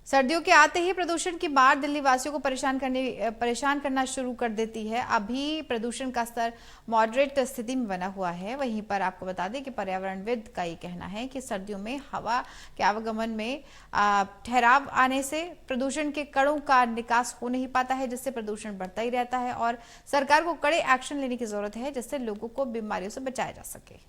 सर्दियों के आते ही प्रदूषण की मार दिल्ली वासियों को परेशान करना शुरू कर देती है। अभी प्रदूषण का स्तर मॉडरेट स्थिति में बना हुआ है। वहीं पर आपको बता दें कि पर्यावरणविद का ये कहना है कि सर्दियों में हवा के आवागमन में ठहराव आने से प्रदूषण के कणों का निकास हो नहीं पाता है, जिससे प्रदूषण बढ़ता ही रहता है और सरकार को कड़े एक्शन लेने की जरूरत है, जिससे लोगों को बीमारियों से बचाया जा सके।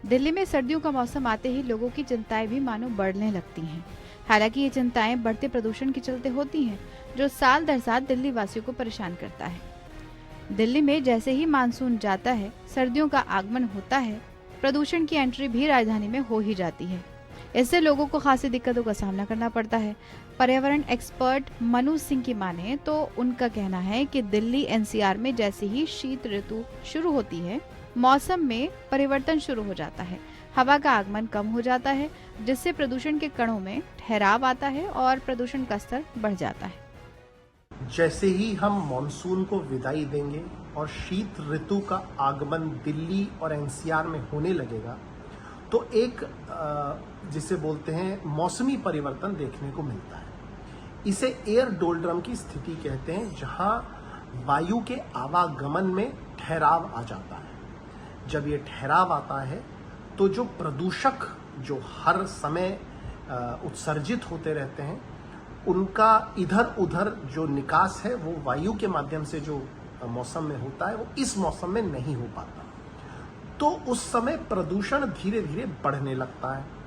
दिल्ली में सर्दियों का मौसम आते ही लोगों की चिंताएं भी मानो बढ़ने लगती हैं। हालांकि ये चिंताएं बढ़ते प्रदूषण के चलते होती हैं, जो साल दर साल दिल्ली वासियों को परेशान करता है। दिल्ली में जैसे ही मानसून जाता है, सर्दियों का आगमन होता है, प्रदूषण की एंट्री भी राजधानी में हो ही जाती है। इससे लोगों को खासी दिक्कतों का सामना करना पड़ता है। पर्यावरण एक्सपर्ट मनु सिंह की माने तो उनका कहना है कि दिल्ली एनसीआर में जैसे ही शीत ऋतु शुरू होती है, मौसम में परिवर्तन शुरू हो जाता है। हवा का आगमन कम हो जाता है, जिससे प्रदूषण के कणों में ठहराव आता है और प्रदूषण का स्तर बढ़ जाता है। जैसे ही हम मॉनसून को विदाई देंगे और शीत ऋतु का आगमन दिल्ली और एनसीआर में होने लगेगा, तो एक जिसे बोलते हैं मौसमी परिवर्तन देखने को मिलता है। इसे एयर डोल्ड्रम की स्थिति कहते हैं, जहां वायु के आवागमन में ठहराव आ जाता है। जब ये ठहराव आता है तो जो प्रदूषक जो हर समय उत्सर्जित होते रहते हैं, उनका इधर उधर जो निकास है वो वायु के माध्यम से जो मौसम में होता है, वो इस मौसम में नहीं हो पाता। तो उस समय प्रदूषण धीरे धीरे बढ़ने लगता है।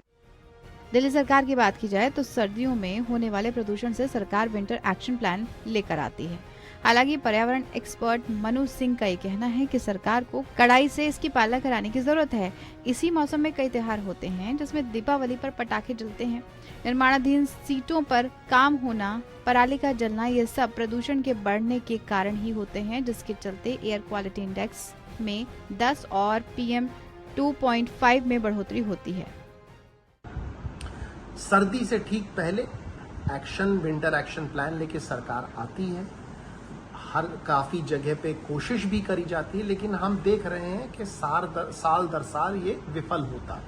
दिल्ली सरकार की बात की जाए तो सर्दियों में होने वाले प्रदूषण से सरकार विंटर एक्शन प्लान लेकर आती है। हालांकि पर्यावरण एक्सपर्ट मनु सिंह का ये कहना है कि सरकार को कड़ाई से इसकी पालना कराने की जरूरत है। इसी मौसम में कई त्योहार होते हैं, जिसमें दीपावली पर पटाखे जलते हैं, निर्माणाधीन सीटों पर काम होना, पराली का जलना, ये सब प्रदूषण के बढ़ने के कारण ही होते हैं, जिसके चलते एयर क्वालिटी इंडेक्स में 10 और PM 2.5 में बढ़ोतरी होती है। सर्दी से ठीक पहले विंटर एक्शन प्लान लेके सरकार आती है। हर काफी जगह पे कोशिश भी करी जाती है, लेकिन हम देख रहे हैं कि साल दर साल ये विफल होता है।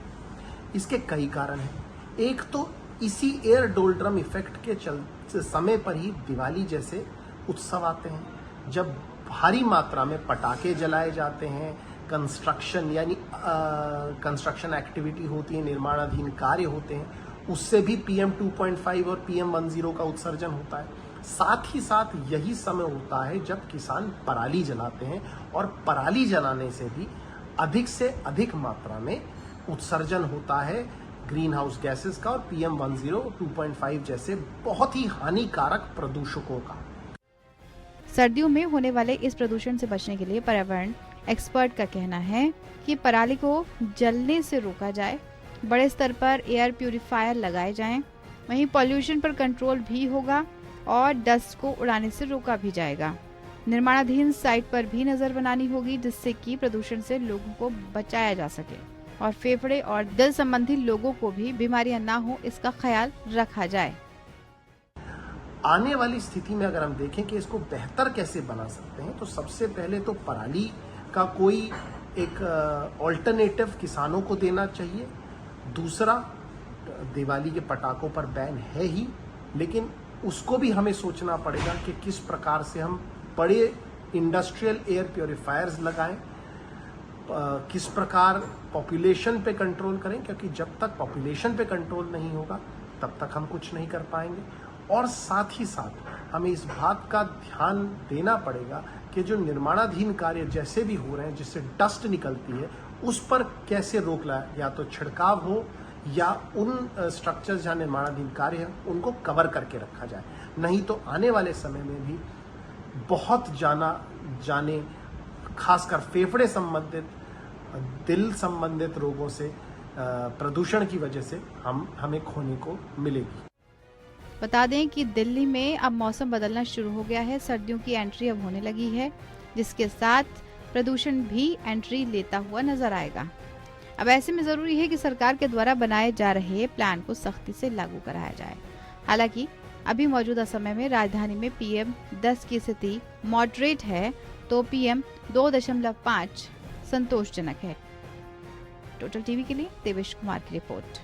इसके कई कारण हैं। एक तो इसी एयर डोल्ड्रम इफेक्ट के समय पर ही दिवाली जैसे उत्सव आते हैं, जब भारी मात्रा में पटाखे जलाए जाते हैं, कंस्ट्रक्शन एक्टिविटी होती है, निर्माणाधीन कार्य होते हैं, उससे भी PM 2.5 और PM 10 का उत्सर्जन होता है। साथ ही साथ यही समय होता है जब किसान पराली जलाते हैं, और पराली जलाने से भी अधिक से अधिक मात्रा में उत्सर्जन होता है ग्रीन हाउस गैसेस का और PM 10, 2.5 जैसे बहुत ही हानिकारक प्रदूषकों का। सर्दियों में होने वाले इस प्रदूषण से बचने के लिए पर्यावरण एक्सपर्ट का कहना है कि पराली को जलने से रोका जाए, बड़े स्तर पर एयर प्यूरिफायर लगाए जाएं, वहीं पॉल्यूशन पर कंट्रोल भी होगा और डस्ट को उड़ाने से रोका भी जाएगा। निर्माणाधीन साइट पर भी नजर बनानी होगी, जिससे कि प्रदूषण से लोगों को बचाया जा सके और फेफड़े और दिल संबंधी लोगों को भी बीमारियां ना हो, इसका ख्याल रखा जाए। आने वाली स्थिति में अगर हम देखें कि इसको बेहतर कैसे बना सकते हैं, तो सबसे पहले तो पराली का कोई एक ऑल्टरनेटिव किसानों को देना चाहिए। दूसरा, दिवाली के पटाखों पर बैन है ही, लेकिन उसको भी हमें सोचना पड़ेगा कि किस प्रकार से हम बड़े इंडस्ट्रियल एयर प्योरीफायर्स लगाएं, किस प्रकार पॉपुलेशन पे कंट्रोल करें, क्योंकि जब तक पॉपुलेशन पे कंट्रोल नहीं होगा तब तक हम कुछ नहीं कर पाएंगे। और साथ ही साथ हमें इस बात का ध्यान देना पड़ेगा कि जो निर्माणाधीन कार्य जैसे भी हो रहे हैं, जिससे डस्ट निकलती है, उस पर कैसे रोक लाए, या तो छिड़काव हो या उन स्ट्रक्चर्स जहाँ निर्माणाधीन कार्य है उनको कवर करके रखा जाए। नहीं तो आने वाले समय में भी बहुत जाने खासकर फेफड़े संबंधित, दिल संबंधित रोगों से प्रदूषण की वजह से हमें खोने को मिलेगी। बता दें कि दिल्ली में अब मौसम बदलना शुरू हो गया है। सर्दियों की एंट्री अब होने लगी है, जिसके साथ प्रदूषण भी एंट्री लेता हुआ नजर आएगा। अब ऐसे में जरूरी है कि सरकार के द्वारा बनाए जा रहे प्लान को सख्ती से लागू कराया जाए। हालांकि अभी मौजूदा समय में राजधानी में PM 10 की स्थिति मॉडरेट है तो PM 2.5 संतोषजनक है। टोटल टीवी के लिए देवेश कुमार की रिपोर्ट।